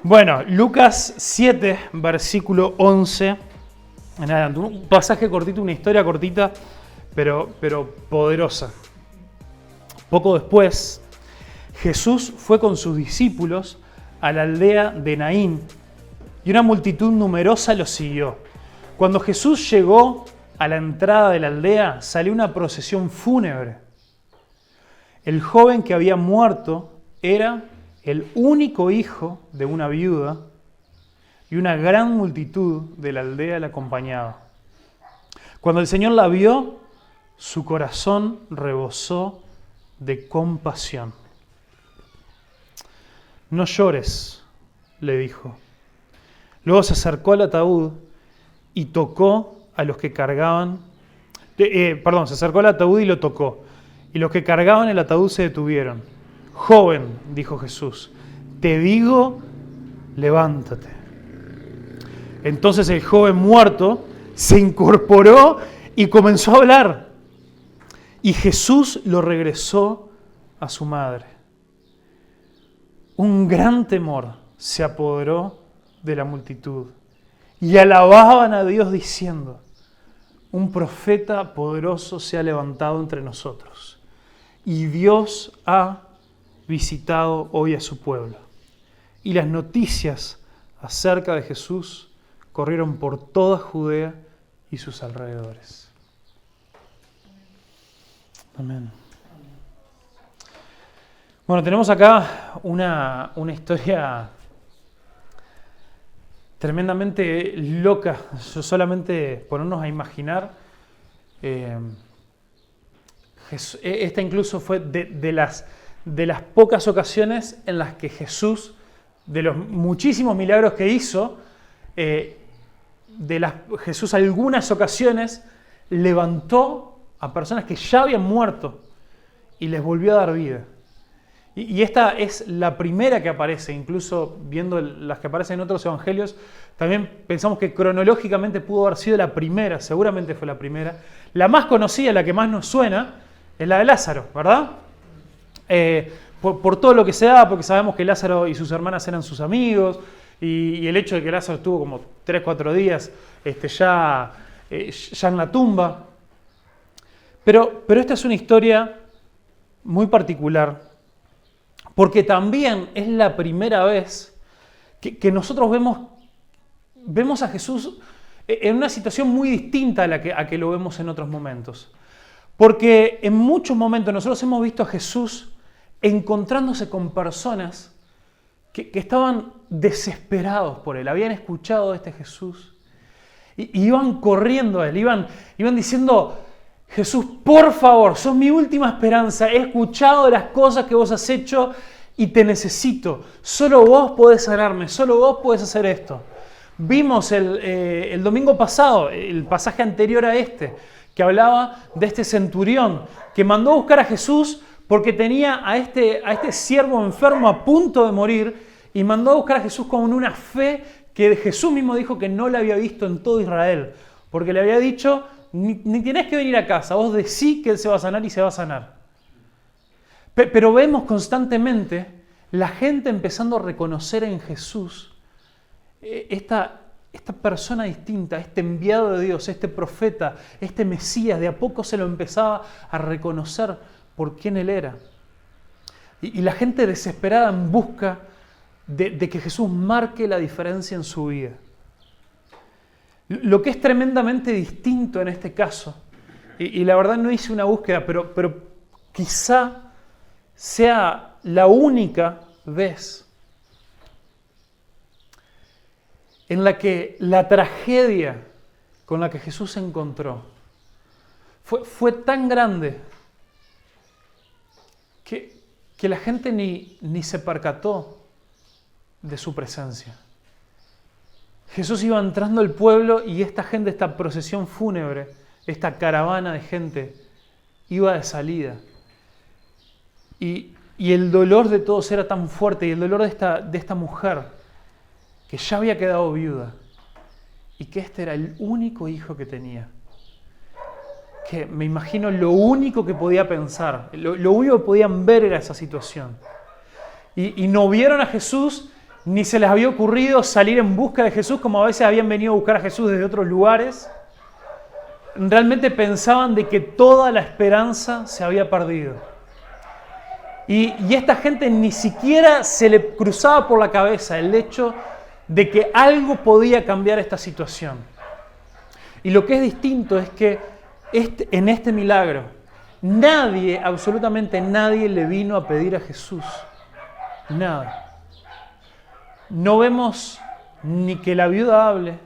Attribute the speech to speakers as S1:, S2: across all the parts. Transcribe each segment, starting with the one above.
S1: Bueno, Lucas 7, versículo 11. En adelante, un pasaje cortito, una historia cortita, pero poderosa. Poco después, Jesús fue con sus discípulos a la aldea de Naín y una multitud numerosa lo siguió. Cuando Jesús llegó a la entrada de la aldea, salió una procesión fúnebre. El joven que había muerto era el único hijo de una viuda y una gran multitud de la aldea le acompañaba. Cuando el Señor la vio, su corazón rebosó de compasión. No llores, le dijo. Luego se acercó al ataúd y tocó a los que cargaban. Se acercó al ataúd y lo tocó. Y los que cargaban el ataúd se detuvieron. Joven, dijo Jesús, te digo, levántate. Entonces el joven muerto se incorporó y comenzó a hablar. Y Jesús lo regresó a su madre. Un gran temor se apoderó de la multitud y alababan a Dios diciendo: un profeta poderoso se ha levantado entre nosotros y Dios ha visitado hoy a su pueblo. Y las noticias acerca de Jesús corrieron por toda Judea y sus alrededores. Amén. Bueno, tenemos acá una historia tremendamente loca. Yo solamente ponernos a imaginar. Esta incluso fue de las pocas ocasiones en las que Jesús, de los muchísimos milagros que hizo, Jesús algunas ocasiones levantó a personas que ya habían muerto y les volvió a dar vida. Y esta es la primera que aparece, incluso viendo las que aparecen en otros evangelios, también pensamos que cronológicamente pudo haber sido la primera, seguramente fue la primera. La más conocida, la que más nos suena, es la de Lázaro, ¿verdad? Por todo lo que se da, porque sabemos que Lázaro y sus hermanas eran sus amigos, y el hecho de que Lázaro estuvo como 3-4 días ya en la tumba. Pero esta es una historia muy particular, porque también es la primera vez que nosotros vemos a Jesús en una situación muy distinta a que lo vemos en otros momentos. Porque en muchos momentos nosotros hemos visto a Jesús encontrándose con personas que estaban desesperados por Él, habían escuchado de este Jesús y iban corriendo a Él, iban diciendo: Jesús, por favor, sos mi última esperanza, he escuchado de las cosas que vos has hecho y te necesito, solo vos podés sanarme, solo vos podés hacer esto. Vimos el domingo pasado, el pasaje anterior a que hablaba de este centurión que mandó a buscar a Jesús porque tenía a este siervo enfermo a punto de morir, y mandó a buscar a Jesús con una fe que Jesús mismo dijo que no la había visto en todo Israel, porque le había dicho: ni tenés que venir a casa, vos decís que Él se va a sanar y se va a sanar. Pero vemos constantemente la gente empezando a reconocer en Jesús esta persona distinta, este enviado de Dios, este profeta, este Mesías. De a poco se lo empezaba a reconocer por quién Él era. Y la gente desesperada en busca de que Jesús marque la diferencia en su vida. Lo que es tremendamente distinto en este caso, y la verdad no hice una búsqueda, pero quizá sea la única vez en la que la tragedia con la que Jesús se encontró fue tan grande que la gente ni se percató de su presencia. Jesús iba entrando al pueblo y esta gente, esta procesión fúnebre, esta caravana de gente, iba de salida. Y el dolor de todos era tan fuerte, y el dolor de esta mujer, que ya había quedado viuda, y que este era el único hijo que tenía. Que me imagino lo único que podía pensar, lo único que podían ver era esa situación. Y no vieron a Jesús ni se les había ocurrido salir en busca de Jesús como a veces habían venido a buscar a Jesús desde otros lugares. Realmente pensaban de que toda la esperanza se había perdido. Y esta gente ni siquiera se le cruzaba por la cabeza el hecho de que algo podía cambiar esta situación. Y lo que es distinto es que en este milagro, nadie, absolutamente nadie le vino a pedir a Jesús nada. No vemos ni que la viuda hable,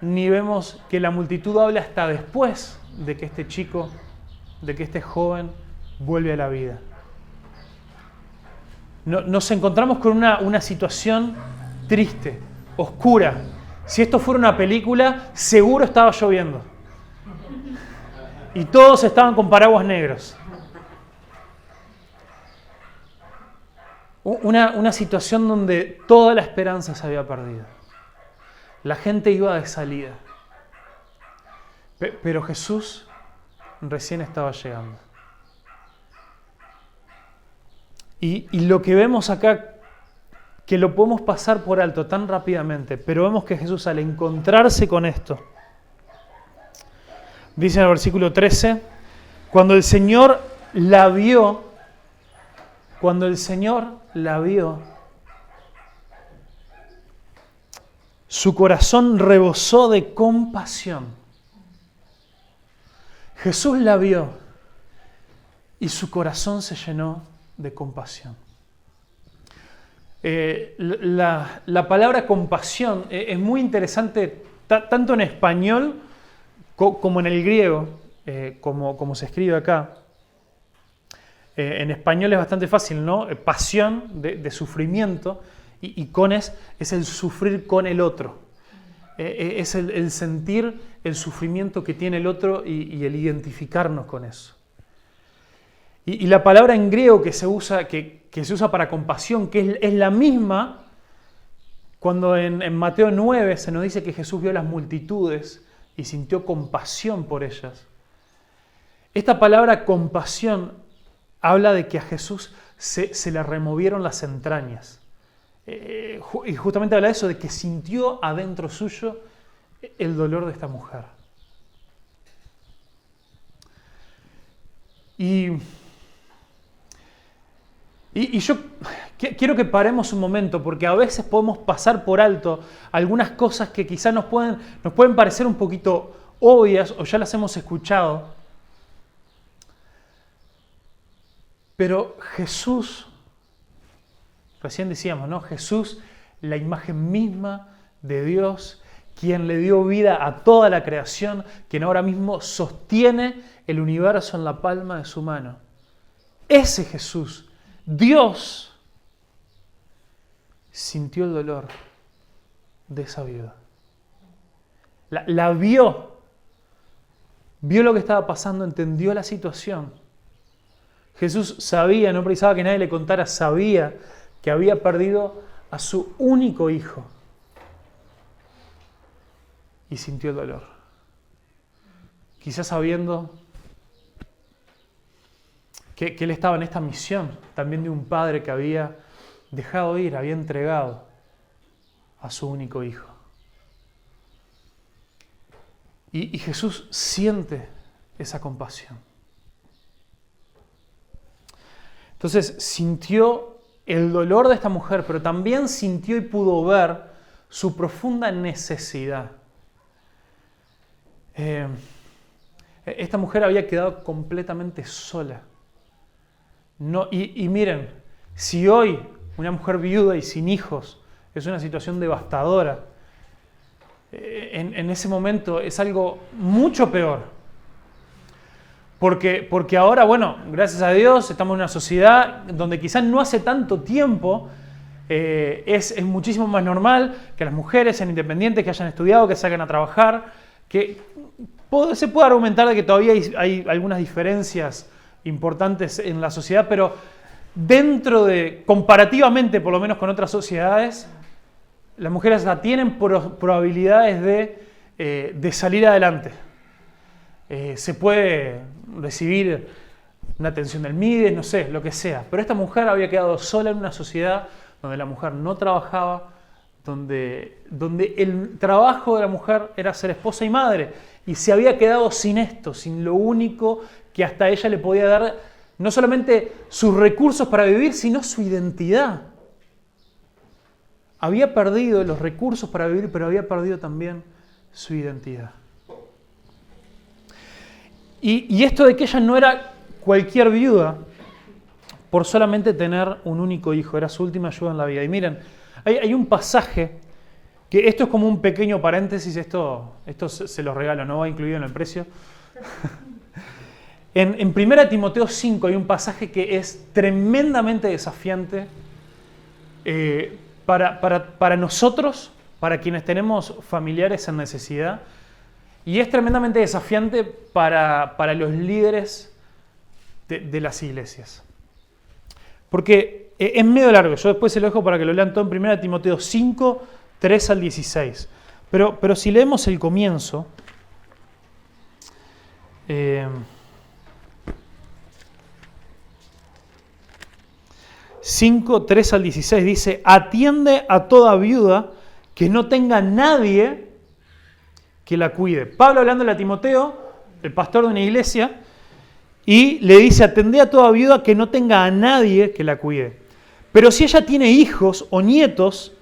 S1: ni vemos que la multitud hable hasta después de que este chico, de que este joven vuelve a la vida. Nos encontramos con una situación triste, oscura. Si esto fuera una película, seguro estaba lloviendo. Y todos estaban con paraguas negros. Una situación donde toda la esperanza se había perdido. La gente iba de salida. Pero Jesús recién estaba llegando. Y lo que vemos acá, que lo podemos pasar por alto tan rápidamente, pero vemos que Jesús al encontrarse con esto, dice en el versículo 13, cuando el Señor la vio, su corazón rebosó de compasión. Jesús la vio y su corazón se llenó de compasión. La palabra compasión es muy interesante tanto en español como en el griego, como se escribe acá. En español es bastante fácil, ¿no? Pasión de sufrimiento y cones es el sufrir con el otro. Es el sentir el sufrimiento que tiene el otro y el identificarnos con eso. Y la palabra en griego que se usa para compasión, que es la misma cuando en Mateo 9 se nos dice que Jesús vio las multitudes y sintió compasión por ellas. Esta palabra compasión habla de que a Jesús se le removieron las entrañas. Y justamente habla de eso, de que sintió adentro suyo el dolor de esta mujer. Y yo quiero que paremos un momento, porque a veces podemos pasar por alto algunas cosas que quizás nos pueden parecer un poquito obvias o ya las hemos escuchado. Pero Jesús, recién decíamos, ¿no? Jesús, la imagen misma de Dios, quien le dio vida a toda la creación, quien ahora mismo sostiene el universo en la palma de su mano. Ese Jesús, Dios, sintió el dolor de esa viuda. La vio lo que estaba pasando, entendió la situación. Jesús sabía, no precisaba que nadie le contara, sabía que había perdido a su único hijo. Y sintió el dolor. Quizás sabiendo que él estaba en esta misión también de un padre que había dejado ir, había entregado a su único hijo. Y Jesús siente esa compasión. Entonces sintió el dolor de esta mujer, pero también sintió y pudo ver su profunda necesidad. Esta mujer había quedado completamente sola. Y miren, si hoy una mujer viuda y sin hijos es una situación devastadora, en ese momento es algo mucho peor. Porque ahora, bueno, gracias a Dios, estamos en una sociedad donde quizás no hace tanto tiempo es muchísimo más normal que las mujeres sean independientes, que hayan estudiado, que salgan a trabajar, que se puede argumentar de que todavía hay algunas diferencias importantes en la sociedad, pero comparativamente por lo menos con otras sociedades, las mujeres ya tienen probabilidades de salir adelante. Se puede recibir una atención del MIDES, no sé, lo que sea, pero esta mujer había quedado sola en una sociedad donde la mujer no trabajaba, donde el trabajo de la mujer era ser esposa y madre, y se había quedado sin esto, sin lo único que hasta ella le podía dar, no solamente sus recursos para vivir, sino su identidad. Había perdido los recursos para vivir, pero había perdido también su identidad. Y esto de que ella no era cualquier viuda por solamente tener un único hijo, era su última ayuda en la vida. Y miren, hay un pasaje, que esto es como un pequeño paréntesis, esto se lo regalo, no va incluido en el precio. En 1 Timoteo 5 hay un pasaje que es tremendamente desafiante para nosotros, para quienes tenemos familiares en necesidad, y es tremendamente desafiante para los líderes de las iglesias. Porque es medio largo, yo después se lo dejo para que lo lean todo en 1 Timoteo 5, 3 al 16. Pero si leemos el comienzo, 5, 3 al 16 dice: atiende a toda viuda que no tenga nadie que la cuide. Pablo hablándole a Timoteo, el pastor de una iglesia, y le dice: atendé a toda viuda que no tenga a nadie que la cuide. Pero si ella tiene hijos o nietos,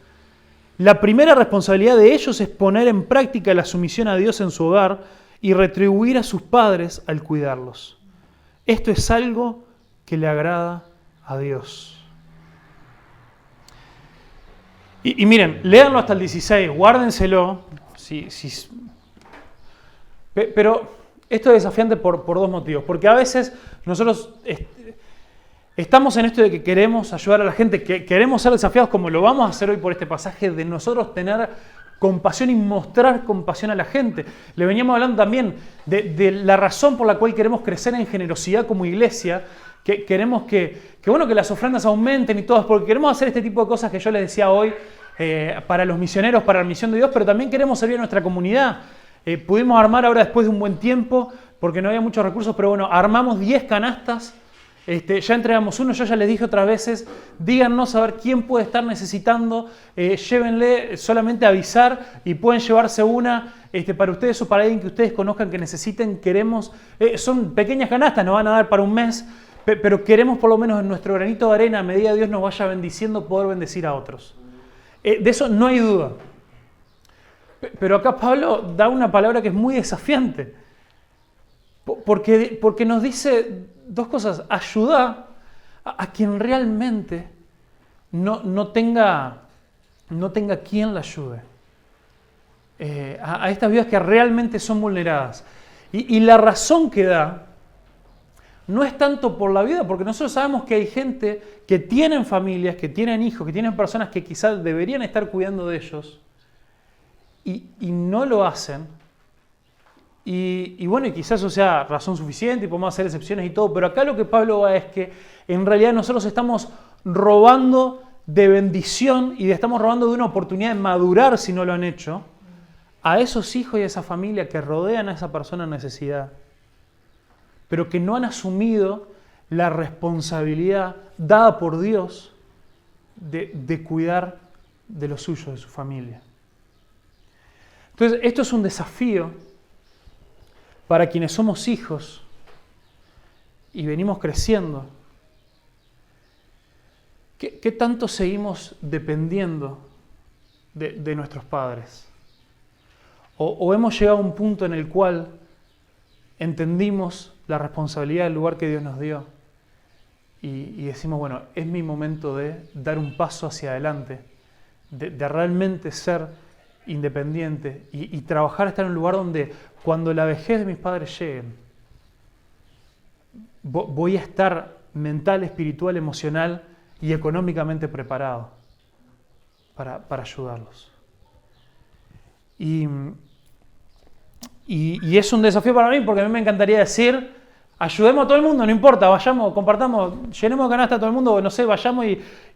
S1: la primera responsabilidad de ellos es poner en práctica la sumisión a Dios en su hogar y retribuir a sus padres al cuidarlos. Esto es algo que le agrada a Dios. Y miren, léanlo hasta el 16, guárdenselo. Pero esto es desafiante por dos motivos. Porque a veces nosotros estamos en esto de que queremos ayudar a la gente, que queremos ser desafiados, como lo vamos a hacer hoy por este pasaje, de nosotros tener compasión y mostrar compasión a la gente. Le veníamos hablando también de la razón por la cual queremos crecer en generosidad como iglesia, que queremos que las ofrendas aumenten y todo, porque queremos hacer este tipo de cosas que yo les decía hoy para los misioneros, para la misión de Dios, pero también queremos servir a nuestra comunidad. Pudimos armar ahora, después de un buen tiempo, porque no había muchos recursos, pero bueno, armamos 10 canastas, ya entregamos uno. Yo ya les dije otras veces, díganos a ver quién puede estar necesitando, llévenle, solamente avisar y pueden llevarse una para ustedes o para alguien que ustedes conozcan que necesiten. Queremos, son pequeñas canastas, nos van a dar para un mes, pero queremos por lo menos en nuestro granito de arena, a medida que Dios nos vaya bendiciendo, poder bendecir a otros. De eso no hay duda. Pero acá Pablo da una palabra que es muy desafiante, porque nos dice dos cosas: ayuda a quien realmente no tenga quien la ayude, a estas vidas que realmente son vulneradas. Y la razón que da no es tanto por la vida, porque nosotros sabemos que hay gente que tienen familias, que tienen hijos, que tienen personas que quizás deberían estar cuidando de ellos y no lo hacen. Y bueno, y quizás eso sea razón suficiente y podemos hacer excepciones y todo, pero acá lo que Pablo va es que en realidad nosotros estamos robando de bendición y estamos robando de una oportunidad de madurar, si no lo han hecho, a esos hijos y a esa familia que rodean a esa persona en necesidad, pero que no han asumido la responsabilidad dada por Dios de cuidar de los suyos, de su familia. Entonces, esto es un desafío para quienes somos hijos y venimos creciendo. ¿Qué tanto seguimos dependiendo de nuestros padres? ¿O hemos llegado a un punto en el cual entendimos la responsabilidad del lugar que Dios nos dio y decimos, bueno, es mi momento de dar un paso hacia adelante, de realmente ser independiente y trabajar, estar en un lugar donde cuando la vejez de mis padres lleguen, voy a estar mental, espiritual, emocional y económicamente preparado para ayudarlos? Y es un desafío para mí, porque a mí me encantaría decir, ayudemos a todo el mundo, no importa, vayamos, compartamos, llenemos canasta a todo el mundo, no sé, vayamos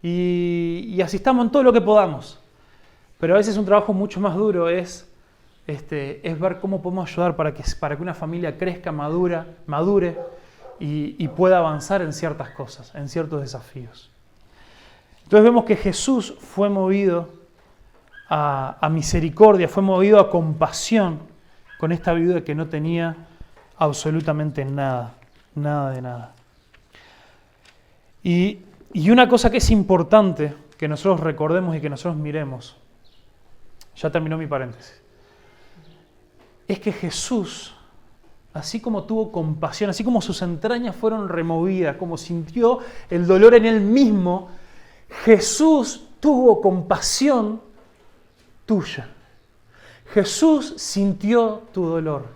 S1: y asistamos en todo lo que podamos. Pero a veces un trabajo mucho más duro es ver cómo podemos ayudar para que una familia crezca, madure y pueda avanzar en ciertas cosas, en ciertos desafíos. Entonces vemos que Jesús fue movido a misericordia, fue movido a compasión con esta viuda que no tenía absolutamente nada, nada de nada. Y una cosa que es importante que nosotros recordemos y que nosotros miremos, ya terminó mi paréntesis, es que Jesús, así como tuvo compasión, así como sus entrañas fueron removidas, como sintió el dolor en él mismo, Jesús tuvo compasión tuya. Jesús sintió tu dolor.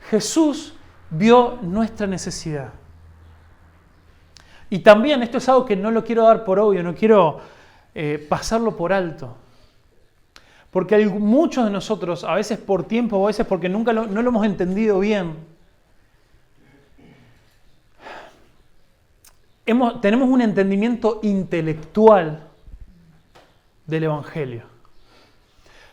S1: Jesús vio nuestra necesidad. Y también esto es algo que no lo quiero dar por obvio, no quiero pasarlo por alto. Porque muchos de nosotros, a veces por tiempo o a veces porque no lo hemos entendido bien, tenemos un entendimiento intelectual del Evangelio.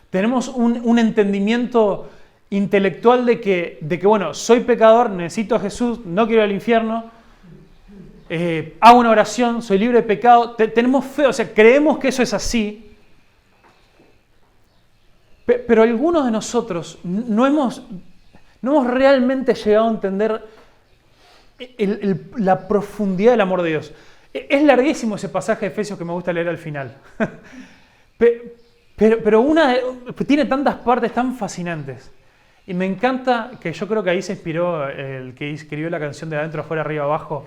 S1: Tenemos un entendimiento intelectual de que, bueno, soy pecador, necesito a Jesús, no quiero ir al infierno, hago una oración, soy libre de pecado. Tenemos fe, o sea, creemos que eso es así. Pero algunos de nosotros no hemos realmente llegado a entender la profundidad del amor de Dios. Es larguísimo ese pasaje de Efesios que me gusta leer al final. Pero tiene tantas partes tan fascinantes. Y me encanta que yo creo que ahí se inspiró el que escribió la canción de Adentro, Afuera, Arriba, Abajo.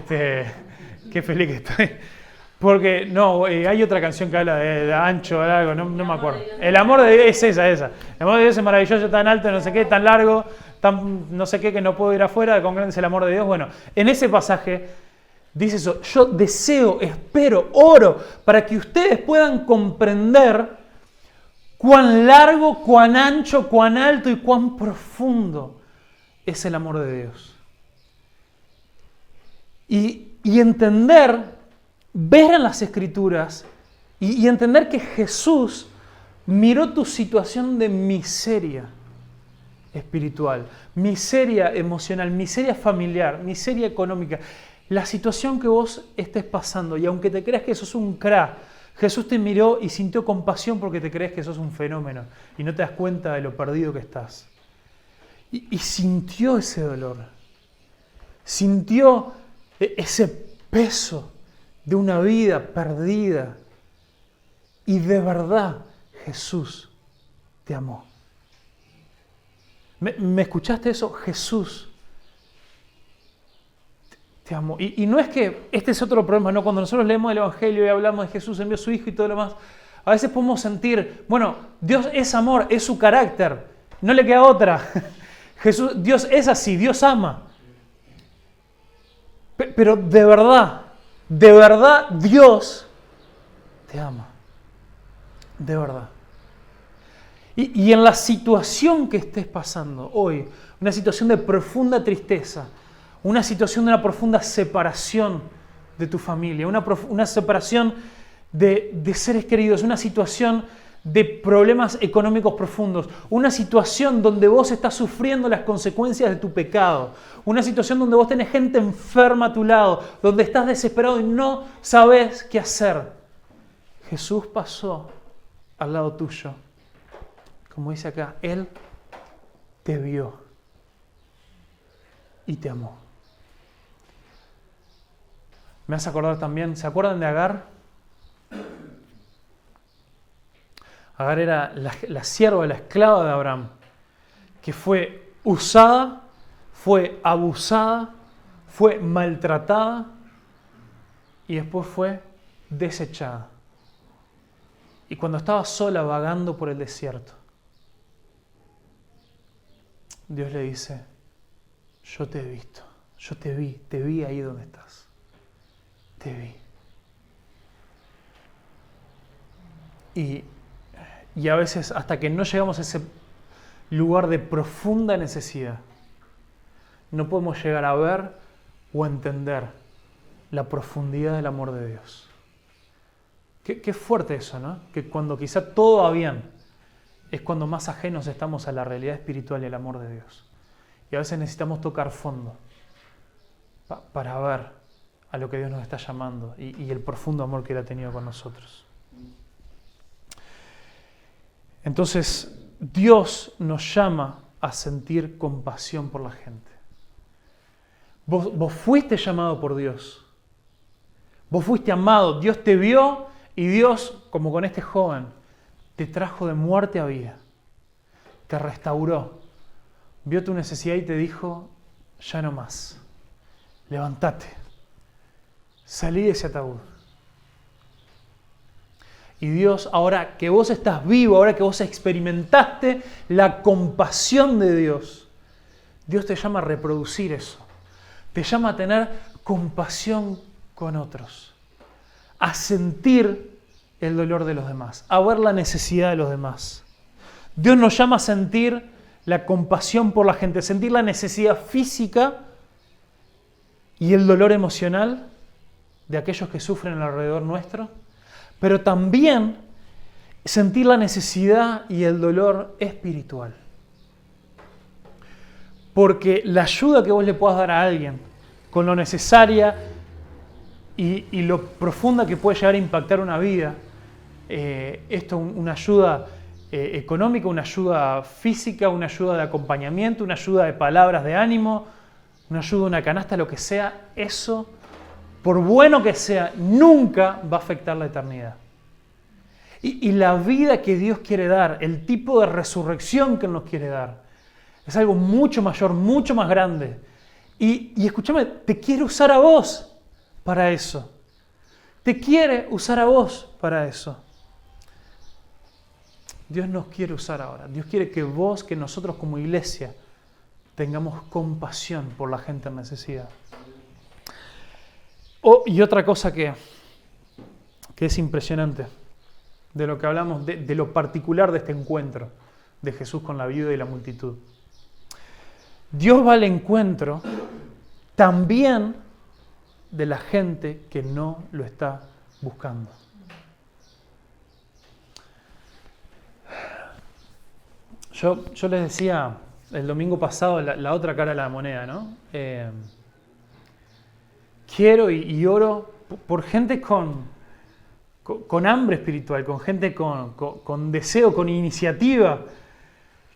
S1: Qué feliz que estoy. Porque, no, hay otra canción que habla de ancho o algo, no me acuerdo. El amor de Dios es esa. El amor de Dios es maravilloso, tan alto, no sé qué, tan largo, tan no sé qué, que no puedo ir afuera, con grande es el amor de Dios. Bueno, en ese pasaje dice eso. Yo deseo, espero, oro, para que ustedes puedan comprender cuán largo, cuán ancho, cuán alto y cuán profundo es el amor de Dios. Y entender, ver en las Escrituras y entender que Jesús miró tu situación de miseria espiritual, miseria emocional, miseria familiar, miseria económica, la situación que vos estés pasando, y aunque te creas que sos un crack, Jesús te miró y sintió compasión porque te crees que sos un fenómeno y no te das cuenta de lo perdido que estás. Y sintió ese dolor, sintió ese peso de una vida perdida. Y de verdad Jesús te amó. ¿Me escuchaste eso? Jesús te amó. Y no es que este es otro problema, no. Cuando nosotros leemos el Evangelio y hablamos de Jesús envió a su Hijo y todo lo demás, a veces podemos sentir, bueno, Dios es amor, es su carácter, no le queda otra. Dios es así, Dios ama. Pero de verdad Dios te ama. De verdad. Y en la situación que estés pasando hoy, una situación de profunda tristeza, una situación de una profunda separación de tu familia, una separación de seres queridos, una situación de problemas económicos profundos, una situación donde vos estás sufriendo las consecuencias de tu pecado, una situación donde vos tenés gente enferma a tu lado, donde estás desesperado y no sabés qué hacer. Jesús pasó al lado tuyo. Como dice acá, Él te vio y te amó. Me hace acordar también, ¿se acuerdan de Agar? Agar era la sierva, la esclava de Abraham, que fue usada, fue abusada, fue maltratada y después fue desechada. Y cuando estaba sola vagando por el desierto, Dios le dice, yo te he visto, yo te vi ahí donde estás, te vi. Y a veces hasta que no llegamos a ese lugar de profunda necesidad, no podemos llegar a ver o entender la profundidad del amor de Dios. Qué fuerte eso, ¿no? Que cuando quizá todo va bien, es cuando más ajenos estamos a la realidad espiritual y al amor de Dios. Y a veces necesitamos tocar fondo para ver a lo que Dios nos está llamando y el profundo amor que Él ha tenido con nosotros. Entonces, Dios nos llama a sentir compasión por la gente. Vos fuiste llamado por Dios. Vos fuiste amado. Dios te vio y Dios, como con este joven, te trajo de muerte a vida. Te restauró. Vio tu necesidad y te dijo, ya no más. Levántate. Salí de ese ataúd. Y Dios, ahora que vos estás vivo, ahora que vos experimentaste la compasión de Dios, Dios te llama a reproducir eso. Te llama a tener compasión con otros. A sentir el dolor de los demás. A ver la necesidad de los demás. Dios nos llama a sentir la compasión por la gente, sentir la necesidad física y el dolor emocional de aquellos que sufren alrededor nuestro, pero también sentir la necesidad y el dolor espiritual. Porque la ayuda que vos le puedas dar a alguien, con lo necesaria y lo profunda que puede llegar a impactar una vida, esto una ayuda económica, una ayuda física, una ayuda de acompañamiento, una ayuda de palabras de ánimo, una ayuda, una canasta, lo que sea, eso, por bueno que sea, nunca va a afectar la eternidad. Y la vida que Dios quiere dar, el tipo de resurrección que Él nos quiere dar, es algo mucho mayor, mucho más grande. Y escúchame, te quiere usar a vos para eso. Te quiere usar a vos para eso. Dios nos quiere usar ahora. Dios quiere que vos, que nosotros como iglesia, tengamos compasión por la gente en necesidad. Y otra cosa que es impresionante, de lo que hablamos, de lo particular de este encuentro de Jesús con la viuda y la multitud. Dios va al encuentro también de la gente que no lo está buscando. Yo les decía el domingo pasado la otra cara de la moneda, ¿no? Quiero y oro por gente con hambre espiritual, con gente con deseo, con iniciativa,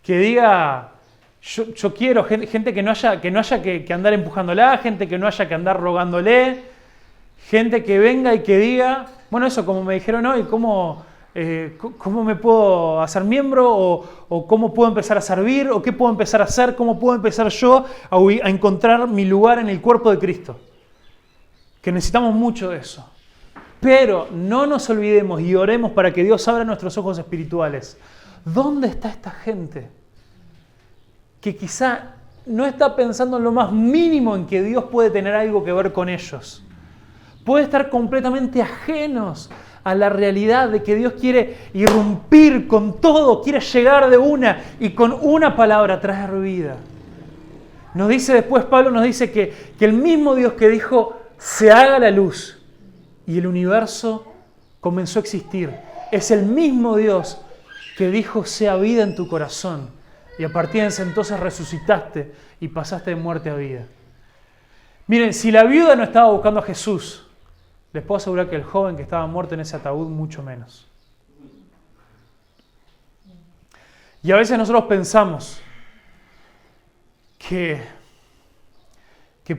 S1: que diga, yo quiero, gente que no haya que andar empujándola, gente que no haya que andar rogándole, gente que venga y que diga, bueno, eso como me dijeron hoy, ¿cómo me puedo hacer miembro? O ¿cómo puedo empezar a servir? ¿O qué puedo empezar a hacer? ¿Cómo puedo empezar yo a encontrar mi lugar en el cuerpo de Cristo? Que necesitamos mucho de eso. Pero no nos olvidemos y oremos para que Dios abra nuestros ojos espirituales. ¿Dónde está esta gente que quizá no está pensando en lo más mínimo en que Dios puede tener algo que ver con ellos? Puede estar completamente ajenos a la realidad de que Dios quiere irrumpir con todo, quiere llegar de una y con una palabra traer vida. Nos dice después, Pablo nos dice que el mismo Dios que dijo, se haga la luz, y el universo comenzó a existir. Es el mismo Dios que dijo, sea vida en tu corazón. Y a partir de ese entonces resucitaste y pasaste de muerte a vida. Miren, si la viuda no estaba buscando a Jesús, les puedo asegurar que el joven que estaba muerto en ese ataúd, mucho menos. Y a veces nosotros pensamos que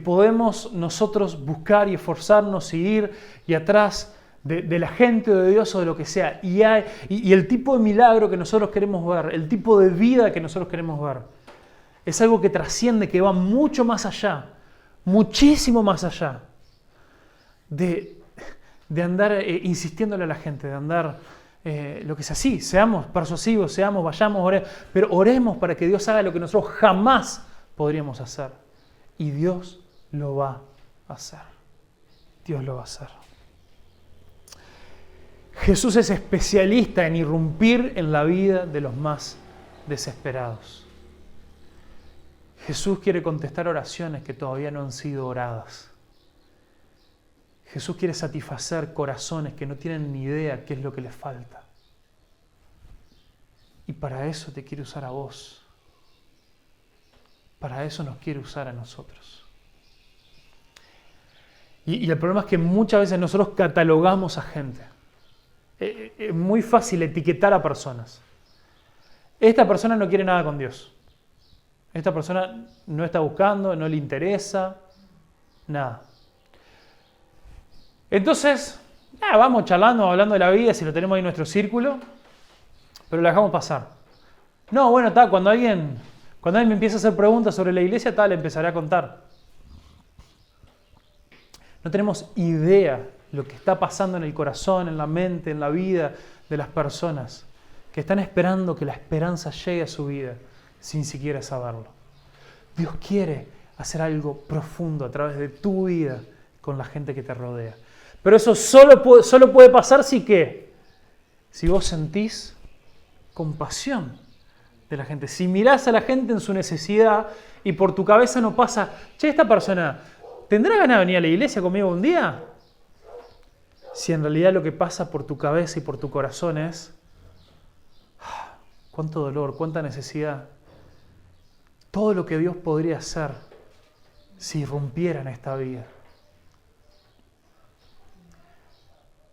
S1: podemos nosotros buscar y esforzarnos y ir y atrás de la gente o de Dios o de lo que sea. Y el tipo de milagro que nosotros queremos ver, el tipo de vida que nosotros queremos ver, es algo que trasciende, que va mucho más allá, muchísimo más allá de andar insistiéndole a la gente, de andar lo que sea así. Seamos persuasivos, vayamos, oremos, pero oremos para que Dios haga lo que nosotros jamás podríamos hacer. Y Dios lo va a hacer. Dios lo va a hacer. Jesús es especialista en irrumpir en la vida de los más desesperados. Jesús quiere contestar oraciones que todavía no han sido oradas. Jesús quiere satisfacer corazones que no tienen ni idea qué es lo que les falta. Y para eso te quiere usar a vos. Para eso nos quiere usar a nosotros. Y el problema es que muchas veces nosotros catalogamos a gente. Es muy fácil etiquetar a personas. Esta persona no quiere nada con Dios. Esta persona no está buscando, no le interesa, nada. Entonces, vamos charlando, hablando de la vida, si lo tenemos ahí en nuestro círculo, pero la dejamos pasar. No, bueno, cuando alguien me empieza a hacer preguntas sobre la iglesia, le empezaré a contar. No tenemos idea lo que está pasando en el corazón, en la mente, en la vida de las personas que están esperando que la esperanza llegue a su vida sin siquiera saberlo. Dios quiere hacer algo profundo a través de tu vida con la gente que te rodea. Pero eso solo puede pasar si vos sentís compasión de la gente. Si mirás a la gente en su necesidad y por tu cabeza no pasa, esta persona, ¿tendrá ganas de venir a la iglesia conmigo un día? Si en realidad lo que pasa por tu cabeza y por tu corazón es, cuánto dolor, cuánta necesidad, todo lo que Dios podría hacer si irrumpiera en esta vida.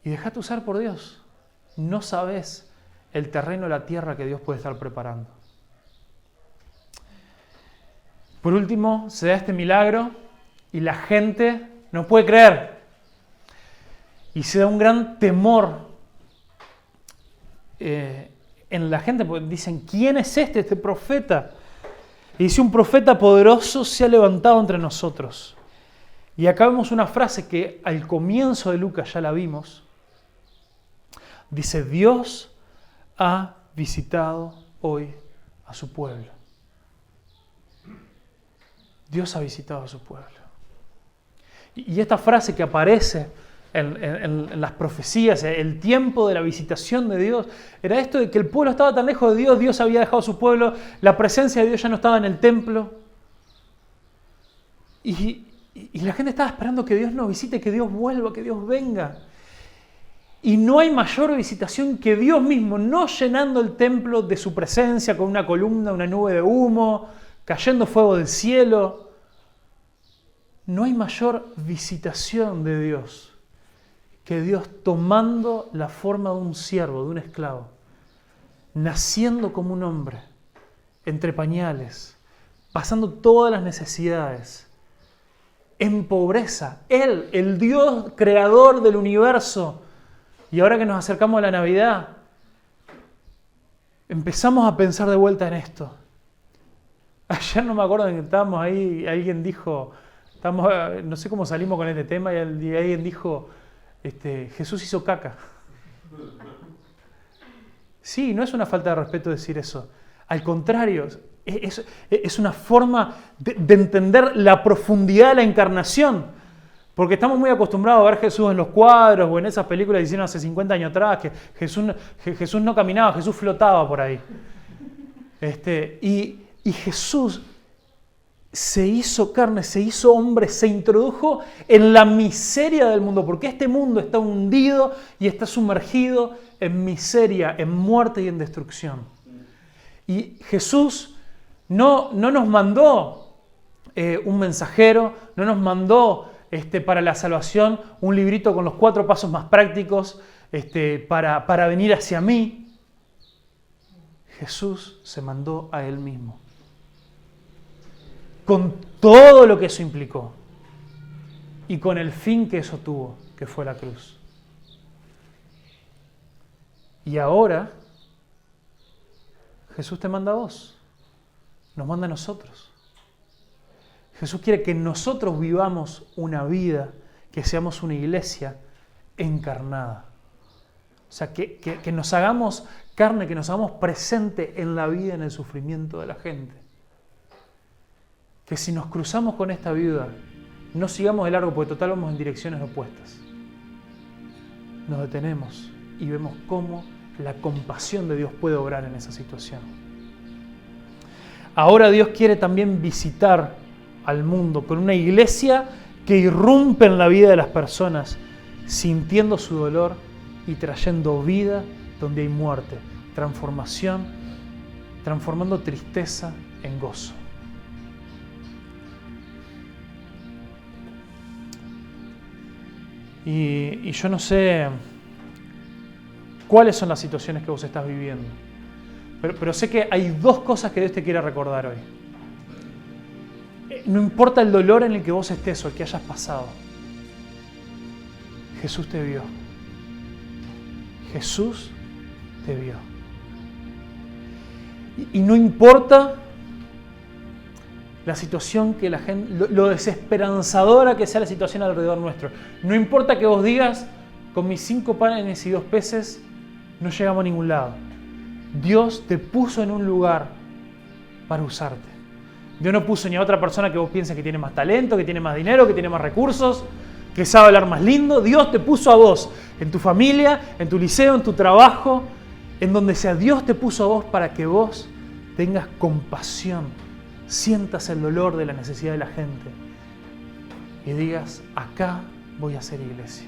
S1: Y dejate usar por Dios. No sabes el terreno, la tierra que Dios puede estar preparando. Por último, se da este milagro y la gente no puede creer. Y se da un gran temor en la gente, porque dicen, ¿quién es este profeta? Y dice, un profeta poderoso se ha levantado entre nosotros. Y acá vemos una frase que al comienzo de Lucas ya la vimos. Dice, Dios ha visitado hoy a su pueblo. Dios ha visitado a su pueblo. Y esta frase que aparece en las profecías, el tiempo de la visitación de Dios, era esto de que el pueblo estaba tan lejos de Dios, Dios había dejado a su pueblo, la presencia de Dios ya no estaba en el templo. Y la gente estaba esperando que Dios nos visite, que Dios vuelva, que Dios venga. Y no hay mayor visitación que Dios mismo, no llenando el templo de su presencia con una columna, una nube de humo, cayendo fuego del cielo. No hay mayor visitación de Dios que Dios tomando la forma de un siervo, de un esclavo, naciendo como un hombre, entre pañales, pasando todas las necesidades, en pobreza. Él, el Dios creador del universo. Y ahora que nos acercamos a la Navidad, empezamos a pensar de vuelta en esto. Ayer no me acuerdo que estábamos ahí, alguien dijo, no sé cómo salimos con este tema, y alguien dijo, Jesús hizo caca. Sí, no es una falta de respeto decir eso. Al contrario, es una forma de entender la profundidad de la encarnación. Porque estamos muy acostumbrados a ver a Jesús en los cuadros o en esas películas que hicieron hace 50 años atrás, que Jesús no caminaba, Jesús flotaba por ahí. Y Jesús se hizo carne, se hizo hombre, se introdujo en la miseria del mundo, porque este mundo está hundido y está sumergido en miseria, en muerte y en destrucción. Y Jesús no nos mandó un mensajero, no nos mandó para la salvación un librito con los 4 pasos más prácticos para venir hacia mí. Jesús se mandó a Él mismo, con todo lo que eso implicó y con el fin que eso tuvo, que fue la cruz. Y ahora Jesús te manda a vos, nos manda a nosotros. Jesús quiere que nosotros vivamos una vida, que seamos una iglesia encarnada. O sea, que nos hagamos carne, que nos hagamos presente en la vida, en el sufrimiento de la gente. Que si nos cruzamos con esta viuda, no sigamos de largo, porque total vamos en direcciones opuestas. Nos detenemos y vemos cómo la compasión de Dios puede obrar en esa situación. Ahora Dios quiere también visitar al mundo con una iglesia que irrumpe en la vida de las personas, sintiendo su dolor y trayendo vida donde hay muerte, transformación, transformando tristeza en gozo. Y yo no sé cuáles son las situaciones que vos estás viviendo. Pero sé que hay dos cosas que Dios te quiere recordar hoy. No importa el dolor en el que vos estés o el que hayas pasado. Jesús te vio. Jesús te vio. Y no importa la situación que la gente, lo desesperanzadora que sea la situación alrededor nuestro. No importa que vos digas, con mis 5 panes y 2 peces no llegamos a ningún lado. Dios te puso en un lugar para usarte. Dios no puso ni a otra persona que vos pienses que tiene más talento, que tiene más dinero, que tiene más recursos, que sabe hablar más lindo. Dios te puso a vos, en tu familia, en tu liceo, en tu trabajo, en donde sea. Dios te puso a vos para que vos tengas compasión, sientas el dolor de la necesidad de la gente y digas, acá voy a hacer iglesia.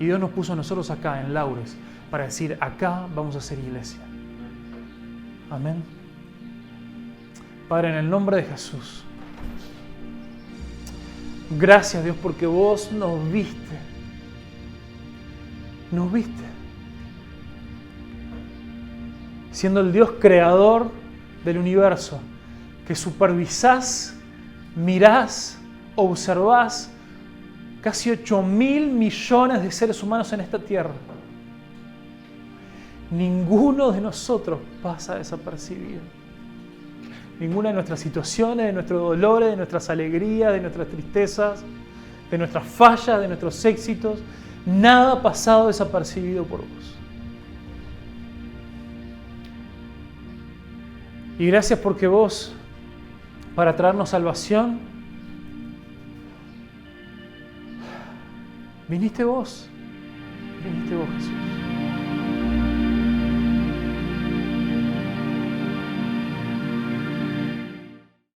S1: Y Dios nos puso a nosotros acá, en Laures, para decir, acá vamos a hacer iglesia. Amén. Padre, en el nombre de Jesús, gracias Dios porque vos nos viste. Nos viste. Siendo el Dios creador del universo, que supervisás, mirás, observás casi 8.000 millones de seres humanos en esta tierra. Ninguno de nosotros pasa desapercibido. Ninguna de nuestras situaciones, de nuestros dolores, de nuestras alegrías, de nuestras tristezas, de nuestras fallas, de nuestros éxitos, nada ha pasado desapercibido por vos. Y gracias porque vos, para traernos salvación, viniste vos, Jesús.